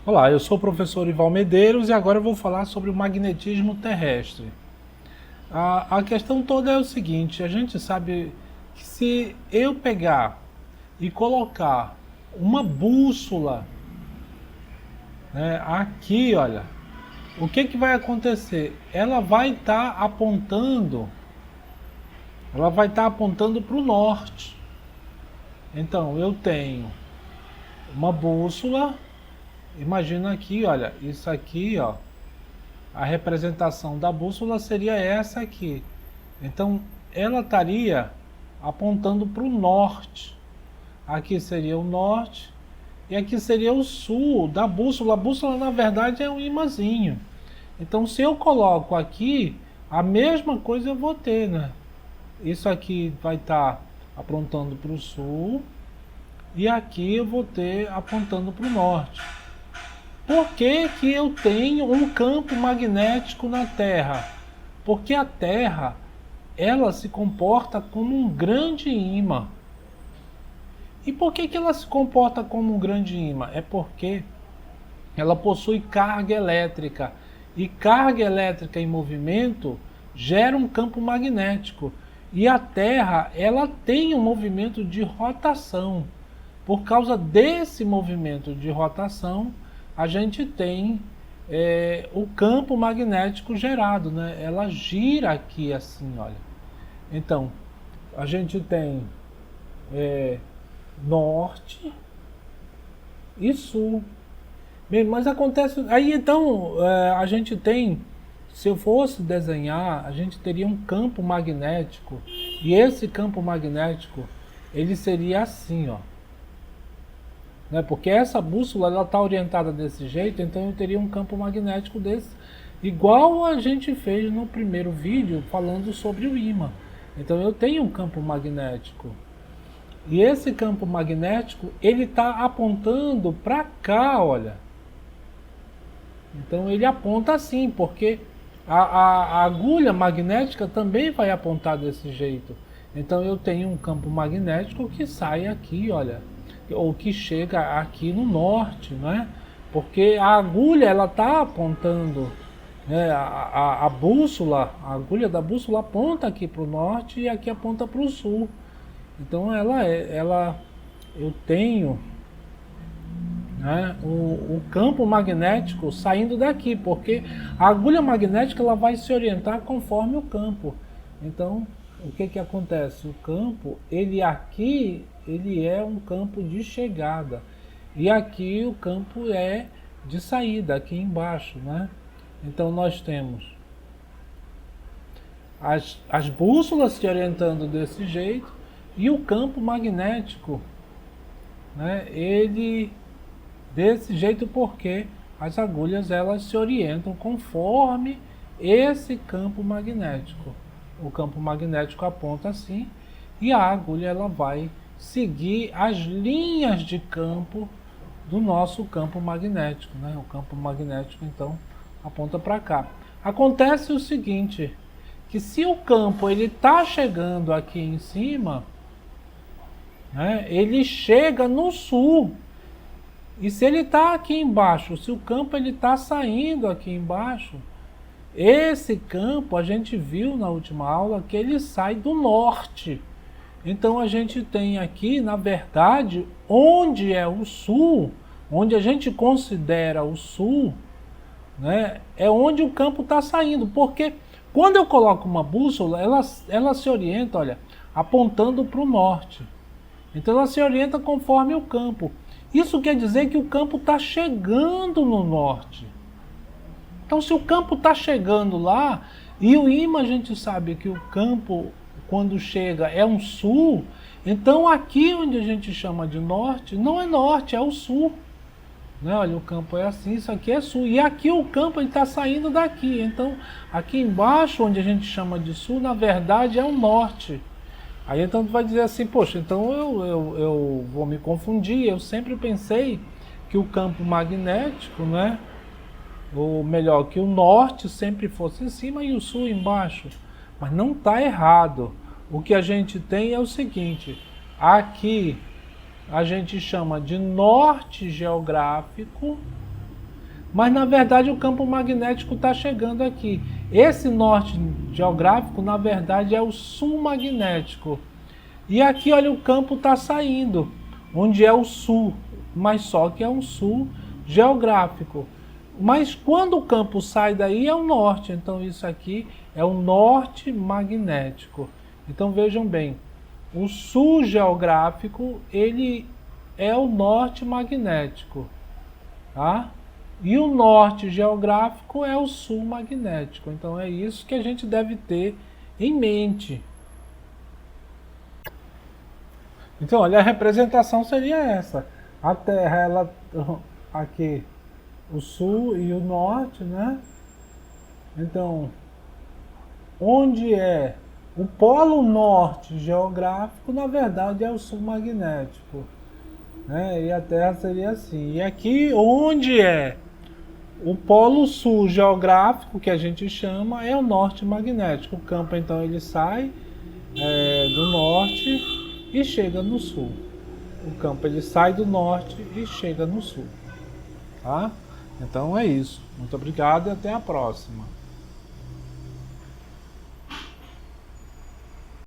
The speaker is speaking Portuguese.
Olá, eu sou o professor Ival Medeiros e agora eu vou falar sobre o magnetismo terrestre. A questão toda é o seguinte, a gente sabe que se eu pegar e colocar uma bússola, né, aqui, olha, o que vai acontecer? Ela vai estar apontando para o norte. Então, eu tenho uma bússola, imagina aqui, olha, isso aqui, ó, a representação da bússola seria essa aqui. Então, ela estaria apontando para o norte. Aqui seria o norte e aqui seria o sul da bússola. A bússola, na verdade, é um imãzinho. Então, se eu coloco aqui, a mesma coisa eu vou ter, né? Isso aqui vai estar apontando para o sul e aqui eu vou ter apontando para o norte. Por que que eu tenho um campo magnético na Terra? Porque a Terra, ela se comporta como um grande ímã. E por que que ela se comporta como um grande ímã? É porque ela possui carga elétrica. E carga elétrica em movimento gera um campo magnético. E a Terra, ela tem um movimento de rotação. Por causa desse movimento de rotação, a gente tem o campo magnético gerado, né? Ela gira aqui assim, olha. Então, a gente tem norte e sul. Bem, mas acontece... Aí então, a gente tem... Se eu fosse desenhar, a gente teria um campo magnético. E esse campo magnético, ele seria assim, ó. Né? Porque essa bússola ela está orientada desse jeito, então eu teria um campo magnético desse, igual a gente fez no primeiro vídeo falando sobre o ímã. Então eu tenho um campo magnético e esse campo magnético ele está apontando para cá, olha. Então ele aponta assim, porque a agulha magnética também vai apontar desse jeito. Então eu tenho um campo magnético que sai aqui, olha, ou que chega aqui no norte, né? Porque a agulha ela está apontando, né? A bússola, a agulha da bússola aponta aqui para o norte e aqui aponta para o sul. Então eu tenho, né, o campo magnético saindo daqui, porque a agulha magnética ela vai se orientar conforme o campo. Então, o que que acontece? O campo, ele aqui, ele é um campo de chegada. E aqui o campo é de saída, aqui embaixo, né? Então nós temos as bússolas se orientando desse jeito e o campo magnético, né? Ele desse jeito porque as agulhas elas se orientam conforme esse campo magnético. O campo magnético aponta assim e a agulha ela vai seguir as linhas de campo do nosso campo magnético, né? O campo magnético então aponta para cá. Acontece o seguinte, que se o campo ele está chegando aqui em cima, né, ele chega no sul. E se ele está aqui embaixo, se o campo ele está saindo aqui embaixo, esse campo a gente viu na última aula que ele sai do norte. Então a gente tem aqui, na verdade, onde é o sul, onde a gente considera o sul, né, é onde o campo está saindo. Porque quando eu coloco uma bússola, ela se orienta, olha, apontando para o norte. Então ela se orienta conforme o campo. Isso quer dizer que o campo está chegando no norte. Então se o campo está chegando lá, e o ímã a gente sabe que o campo, quando chega, é um sul, então aqui onde a gente chama de norte, não é norte, é o sul. Né? Olha, o campo é assim, isso aqui é sul. E aqui o campo está saindo daqui. Então aqui embaixo, onde a gente chama de sul, na verdade é o norte. Aí então tu vai dizer assim, poxa, então eu vou me confundir, eu sempre pensei que o campo magnético, né, ou melhor, que o norte sempre fosse em cima e o sul embaixo, mas não está errado. O que a gente tem é o seguinte, aqui a gente chama de norte geográfico mas na verdade o campo magnético está chegando aqui. Esse norte geográfico, na verdade, é o sul magnético. E aqui, olha, o campo está saindo, onde é o sul, mas só que é um sul geográfico. Mas quando o campo sai daí é o norte, então isso aqui é o norte magnético. Então vejam bem, o sul geográfico, ele é o norte magnético, tá? E o norte geográfico é o sul magnético. Então é isso que a gente deve ter em mente. Então, olha, a representação seria essa. A Terra, ela aqui, o sul e o norte, né? Então, onde é o polo norte geográfico, na verdade é o sul magnético, né? E a Terra seria assim. E aqui, onde é o polo sul geográfico, que a gente chama, é o norte magnético. O campo, então, ele sai do norte e chega no sul. O campo, ele sai do norte e chega no sul. Tá? Então é isso. Muito obrigado e até a próxima.